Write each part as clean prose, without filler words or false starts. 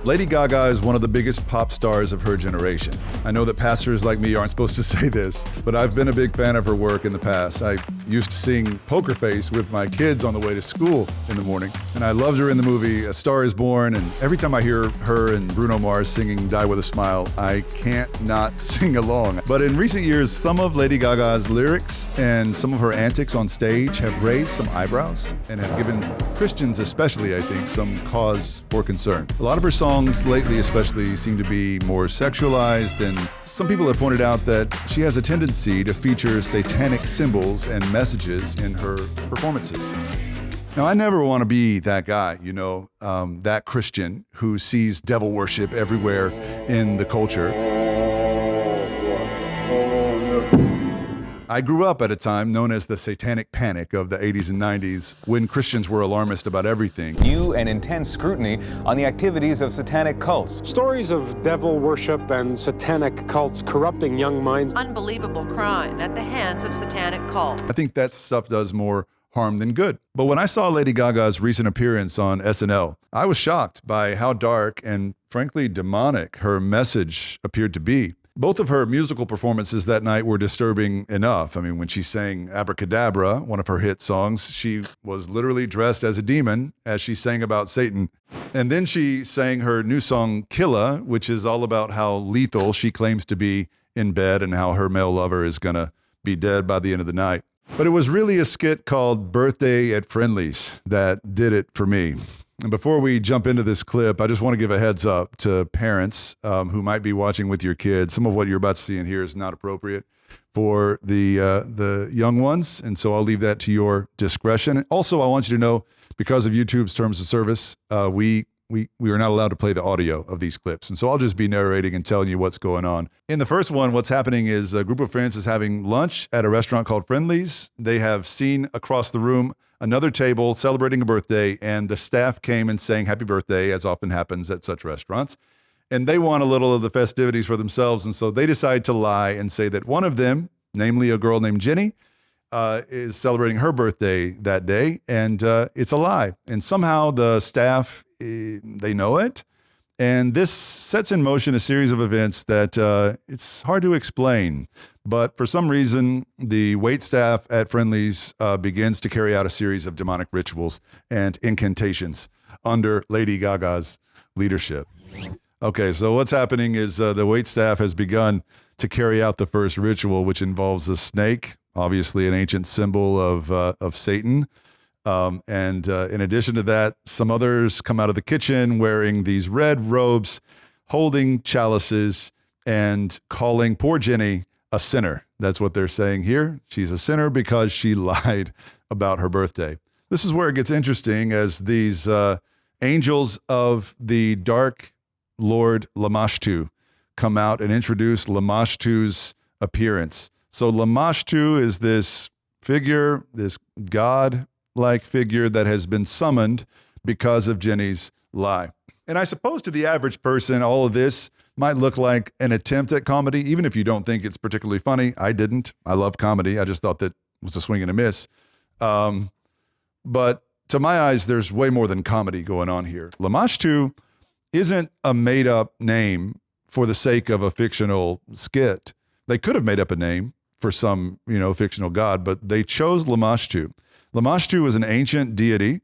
Lady Gaga is one of the biggest pop stars of her generation. I know that pastors like me aren't supposed to say this, but I've been a big fan of her work in the past. I used to sing Poker Face with my kids on the way to school in the morning, and I loved her in the movie A Star is Born, and every time I hear her and Bruno Mars singing Die With a Smile, I can't not sing along. But in recent years, some of Lady Gaga's lyrics and some of her antics on stage have raised some eyebrows and have given Christians especially, I think, some cause for concern. A lot of her songs lately especially seem to be more sexualized, and some people have pointed out that she has a tendency to feature satanic symbols and messages in her performances. Now, I never want to be that guy, that Christian who sees devil worship everywhere in the culture. I grew up at a time known as the Satanic Panic of the 80s and 90s, when Christians were alarmist about everything. New and intense scrutiny on the activities of satanic cults. Stories of devil worship and satanic cults corrupting young minds. Unbelievable crime at the hands of satanic cults. I think that stuff does more harm than good. But when I saw Lady Gaga's recent appearance on SNL, I was shocked by how dark and frankly demonic her message appeared to be. Both of her musical performances that night were disturbing enough. I mean, when she sang Abracadabra, one of her hit songs, she was literally dressed as a demon as she sang about Satan. And then she sang her new song, Killa, which is all about how lethal she claims to be in bed and how her male lover is going to be dead by the end of the night. But it was really a skit called Birthday at Friendly's that did it for me. And before we jump into this clip, I just want to give a heads up to parents who might be watching with your kids. Some of what you're about to see in here is not appropriate for the young ones, and so I'll leave that to your discretion. Also, I want you to know, because of YouTube's terms of service, we are not allowed to play the audio of these clips, and so I'll just be narrating and telling you what's going on. In the first one, what's happening is a group of friends is having lunch at a restaurant called Friendly's. They have seen across the room another table celebrating a birthday, and the staff came and sang happy birthday, as often happens at such restaurants. And they want a little of the festivities for themselves, and so they decide to lie and say that one of them, namely a girl named Jenny, is celebrating her birthday that day, and it's a lie. And somehow the staff, they know it, and this sets in motion a series of events that it's hard to explain. But for some reason, the wait staff at Friendly's begins to carry out a series of demonic rituals and incantations under Lady Gaga's leadership. Okay, so what's happening is the wait staff has begun to carry out the first ritual, which involves a snake, obviously an ancient symbol of Satan. And in addition to that, some others come out of the kitchen wearing these red robes, holding chalices, and calling poor Jenny a sinner. That's what they're saying here. She's a sinner because she lied about her birthday. This is where it gets interesting, as these angels of the dark Lord Lamashtu come out and introduce Lamashtu's appearance. So Lamashtu is this figure, this god-like figure that has been summoned because of Jenny's lie. And I suppose to the average person, all of this might look like an attempt at comedy, even if you don't think it's particularly funny. I didn't. I love comedy. I just thought that was a swing and a miss. But to my eyes, there's way more than comedy going on here. Lamashtu isn't a made-up name for the sake of a fictional skit. They could have made up a name for some, fictional god, but they chose Lamashtu. Lamashtu was an ancient deity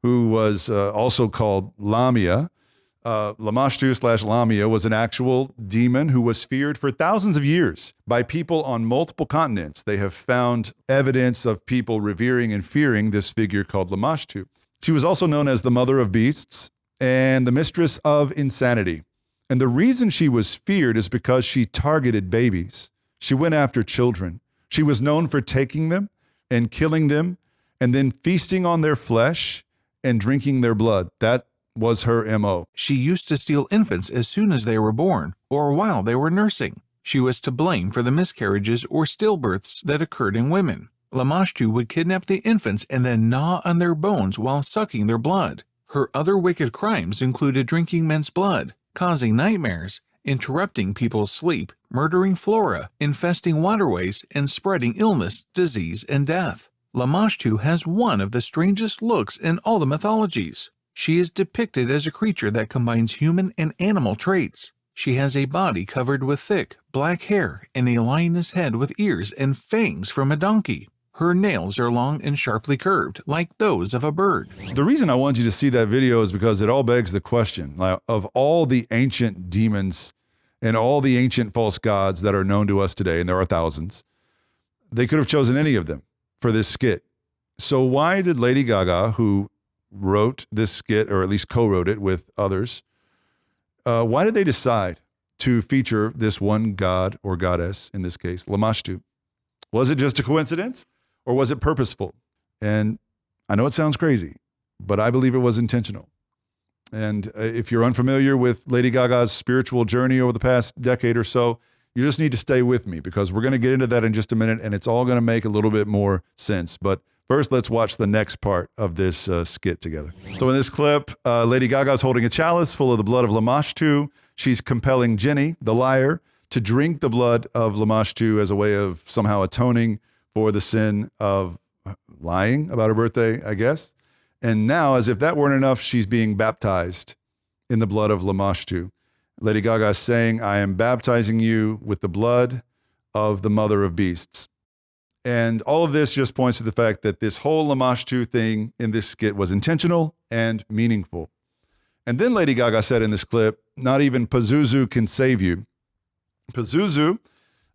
who was also called Lamia. Lamashtu/Lamia was an actual demon who was feared for thousands of years by people on multiple continents. They have found evidence of people revering and fearing this figure called Lamashtu. She was also known as the mother of beasts and the mistress of insanity. And the reason she was feared is because she targeted babies. She went after children. She was known for taking them and killing them and then feasting on their flesh and drinking their blood. That was her MO. She used to steal infants as soon as they were born or while they were nursing. She was to blame for the miscarriages or stillbirths that occurred in women. Lamashtu would kidnap the infants and then gnaw on their bones while sucking their blood. Her other wicked crimes included drinking men's blood, causing nightmares, interrupting people's sleep, murdering flora, infesting waterways, and spreading illness, disease, and death. Lamashtu has one of the strangest looks in all the mythologies. She is depicted as a creature that combines human and animal traits. She has a body covered with thick, black hair and a lioness head with ears and fangs from a donkey. Her nails are long and sharply curved, like those of a bird. The reason I want you to see that video is because it all begs the question, like, of all the ancient demons and all the ancient false gods that are known to us today, and there are thousands, they could have chosen any of them for this skit. So why did Lady Gaga, who wrote this skit, or at least co-wrote it with others, why did they decide to feature this one god or goddess, in this case, Lamashtu? Was it just a coincidence, or was it purposeful? And I know it sounds crazy, but I believe it was intentional. And if you're unfamiliar with Lady Gaga's spiritual journey over the past decade or so, you just need to stay with me, because we're going to get into that in just a minute, and it's all going to make a little bit more sense. But first, let's watch the next part of this skit together. So in this clip, Lady Gaga is holding a chalice full of the blood of Lamashtu. She's compelling Jenny, the liar, to drink the blood of Lamashtu as a way of somehow atoning for the sin of lying about her birthday, I guess. And now, as if that weren't enough, she's being baptized in the blood of Lamashtu. Lady Gaga is saying, I am baptizing you with the blood of the mother of beasts. And all of this just points to the fact that this whole Lamashtu thing in this skit was intentional and meaningful. And then Lady Gaga said in this clip, not even Pazuzu can save you. Pazuzu,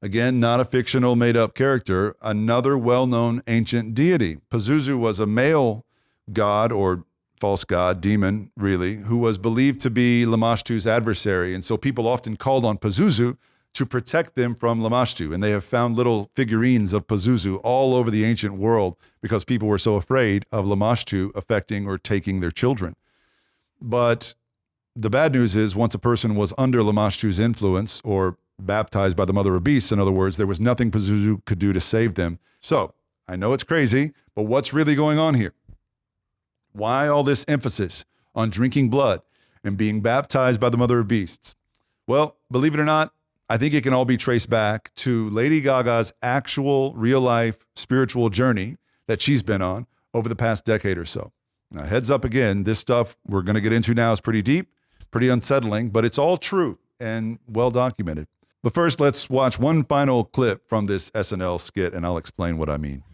again, not a fictional made-up character, another well-known ancient deity. Pazuzu was a male god, or false god, demon, really, who was believed to be Lamashtu's adversary. And so people often called on Pazuzu to protect them from Lamashtu. And they have found little figurines of Pazuzu all over the ancient world because people were so afraid of Lamashtu affecting or taking their children. But the bad news is, once a person was under Lamashtu's influence, or baptized by the mother of beasts, in other words, there was nothing Pazuzu could do to save them. So I know it's crazy, but what's really going on here? Why all this emphasis on drinking blood and being baptized by the mother of beasts? Well, believe it or not, I think it can all be traced back to Lady Gaga's actual real-life spiritual journey that she's been on over the past decade or so. Now, heads up again, this stuff we're going to get into now is pretty deep, pretty unsettling, but it's all true and well documented. But first, let's watch one final clip from this SNL skit, and I'll explain what I mean.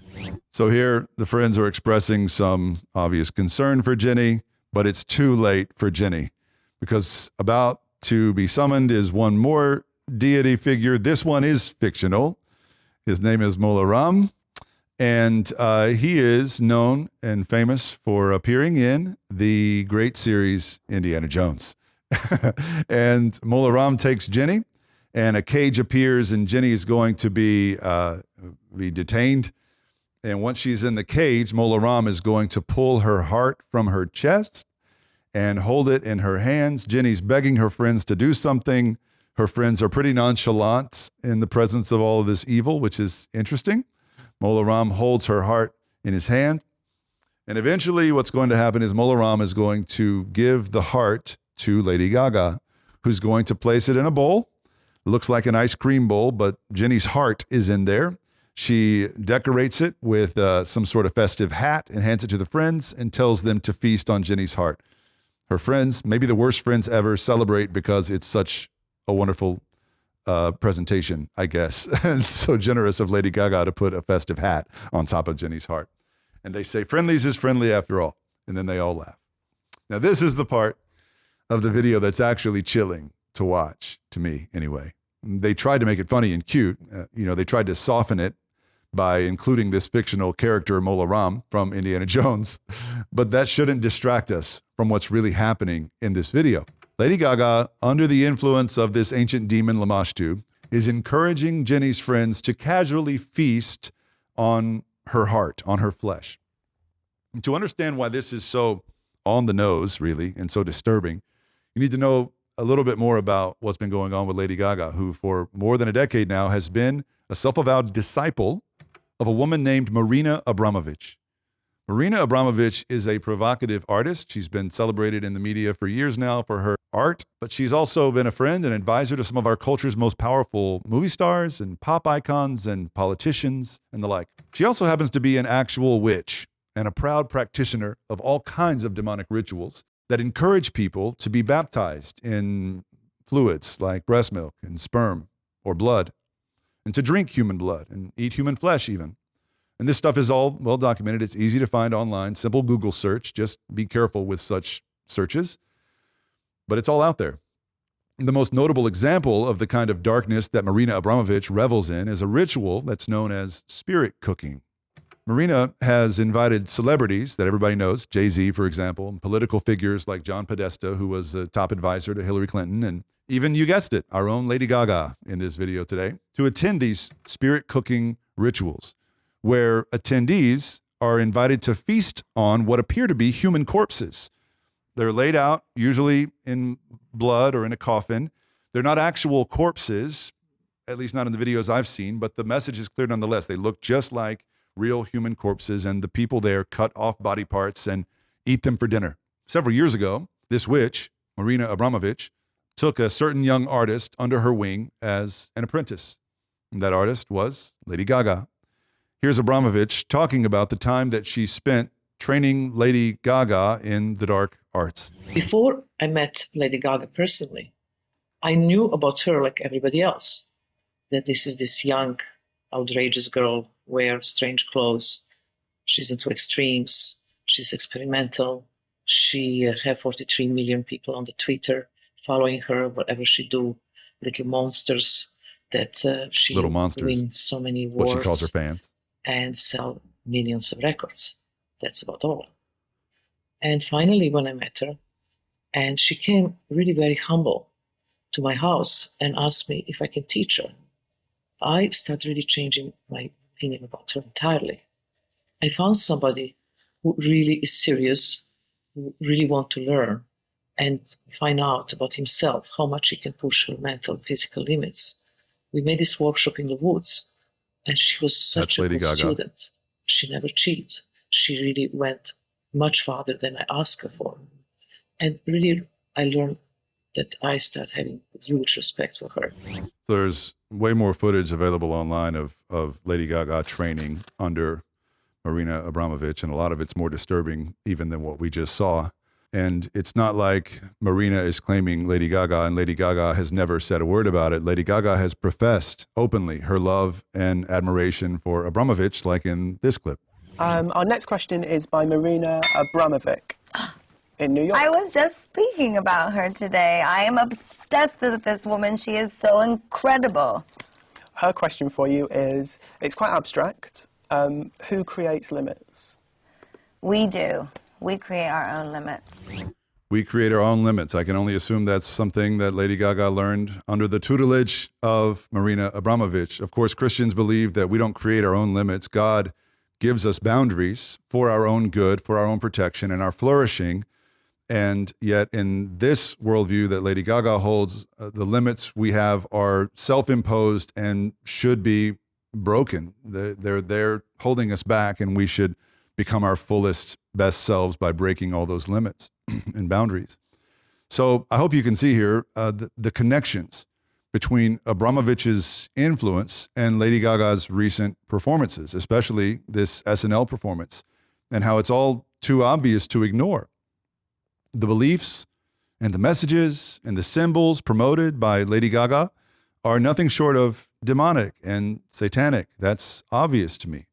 So here, the friends are expressing some obvious concern for Jenny, but it's too late for Jenny, because about to be summoned is one more deity figure. This one is fictional. His name is Mola Ram, and he is known and famous for appearing in the great series Indiana Jones. And Mola Ram takes Jenny, and a cage appears, and Jenny is going to be detained. And once she's in the cage, Mola Ram is going to pull her heart from her chest and hold it in her hands. Jenny's begging her friends to do something. Her friends are pretty nonchalant in the presence of all of this evil, which is interesting. Mola Ram holds her heart in his hand. And eventually what's going to happen is Mola Ram is going to give the heart to Lady Gaga, who's going to place it in a bowl. It looks like an ice cream bowl, but Jenny's heart is in there. She decorates it with some sort of festive hat and hands it to the friends and tells them to feast on Jenny's heart. Her friends, maybe the worst friends ever, celebrate because it's such a wonderful presentation, I guess. And so generous of Lady Gaga to put a festive hat on top of Jenny's heart. And they say, friendlies is friendly after all. And then they all laugh. Now, this is the part of the video that's actually chilling to watch, to me anyway. They tried to make it funny and cute. They tried to soften it by including this fictional character, Mola Ram, from Indiana Jones. But that shouldn't distract us from what's really happening in this video. Lady Gaga, under the influence of this ancient demon Lamashtu, is encouraging Jenny's friends to casually feast on her heart, on her flesh. And to understand why this is so on the nose, really, and so disturbing, you need to know a little bit more about what's been going on with Lady Gaga, who for more than a decade now has been a self-avowed disciple of a woman named Marina Abramovic. Marina Abramovic is a provocative artist. She's been celebrated in the media for years now for her art, but she's also been a friend and advisor to some of our culture's most powerful movie stars and pop icons and politicians and the like. She also happens to be an actual witch and a proud practitioner of all kinds of demonic rituals, that encourage people to be baptized in fluids like breast milk and sperm or blood, and to drink human blood and eat human flesh even. And this stuff is all well documented. It's easy to find online, simple Google search. Just be careful with such searches. But it's all out there. The most notable example of the kind of darkness that Marina Abramovic revels in is a ritual that's known as spirit cooking. Marina has invited celebrities that everybody knows, Jay-Z, for example, and political figures like John Podesta, who was a top advisor to Hillary Clinton, and even, you guessed it, our own Lady Gaga in this video today, to attend these spirit cooking rituals, where attendees are invited to feast on what appear to be human corpses. They're laid out, usually in blood or in a coffin. They're not actual corpses, at least not in the videos I've seen, but the message is clear nonetheless. They look just like real human corpses, and the people there cut off body parts and eat them for dinner. Several years ago, this witch, Marina Abramovic, took a certain young artist under her wing as an apprentice. And that artist was Lady Gaga. Here's Abramovic talking about the time that she spent training Lady Gaga in the dark arts. Before I met Lady Gaga personally, I knew about her like everybody else, that this is this young, outrageous girl, wears strange clothes, she's into extremes, she's experimental, she have 43 million people on the Twitter following her, whatever she do, little monsters that she Little monsters. win so many awards. What she calls her fans. And sell millions of records. That's about all. And finally, when I met her, and she came really very humble to my house and asked me if I can teach her, I started really changing my opinion about her entirely. I found somebody who really is serious, who really wants to learn and find out about himself, how much he can push her mental and physical limits. We made this workshop in the woods, and she was such a good student. She never cheated. She really went much farther than I asked her for. And really, I learned that I started having huge respect for her. So there's way more footage available online of Lady Gaga training under Marina Abramovic, and a lot of it's more disturbing even than what we just saw. And it's not like Marina is claiming Lady Gaga and Lady Gaga has never said a word about it. Lady Gaga has professed openly her love and admiration for Abramovic, like in this clip. Our next question is by Marina Abramovic in New York. I was just speaking about her today. I am obsessed with this woman. She is so incredible. Her question for you is, it's quite abstract. Who creates limits? We do. We create our own limits. We create our own limits. I can only assume that's something that Lady Gaga learned under the tutelage of Marina Abramovic. Of course, Christians believe that we don't create our own limits. God gives us boundaries for our own good, for our own protection, and our flourishing. And yet in this worldview that Lady Gaga holds, the limits we have are self-imposed and should be broken. They're holding us back, and we should become our fullest, best selves by breaking all those limits and boundaries. So I hope you can see here the connections between Abramovic's influence and Lady Gaga's recent performances, especially this SNL performance, and how it's all too obvious to ignore. The beliefs and the messages and the symbols promoted by Lady Gaga are nothing short of demonic and satanic. That's obvious to me.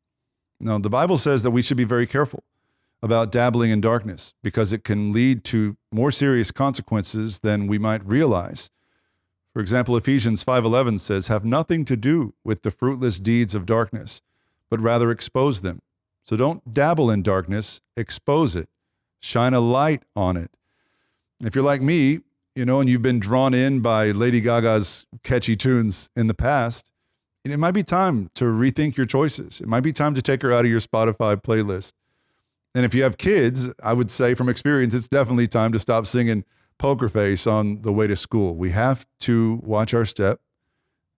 Now, the Bible says that we should be very careful about dabbling in darkness because it can lead to more serious consequences than we might realize. For example, Ephesians 5:11 says, "Have nothing to do with the fruitless deeds of darkness, but rather expose them." So don't dabble in darkness, expose it. Shine a light on it. If you're like me, and you've been drawn in by Lady Gaga's catchy tunes in the past, it might be time to rethink your choices. It might be time to take her out of your Spotify playlist. And if you have kids, I would say from experience, it's definitely time to stop singing Poker Face on the way to school. We have to watch our step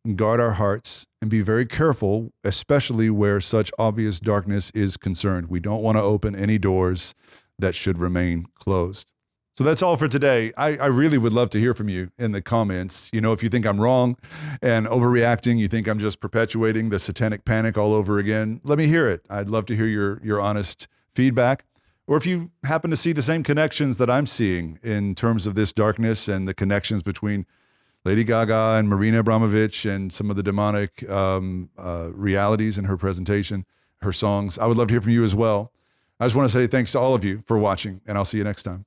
and guard our hearts and be very careful, especially where such obvious darkness is concerned. We don't want to open any doors that should remain closed. So that's all for today. I really would love to hear from you in the comments. If you think I'm wrong and overreacting, you think I'm just perpetuating the satanic panic all over again, let me hear it. I'd love to hear your honest feedback. or if you happen to see the same connections that I'm seeing in terms of this darkness and the connections between Lady Gaga and Marina Abramovic and some of the demonic realities in her presentation, her songs. I would love to hear from you as well. I just want to say thanks to all of you for watching, and I'll see you next time.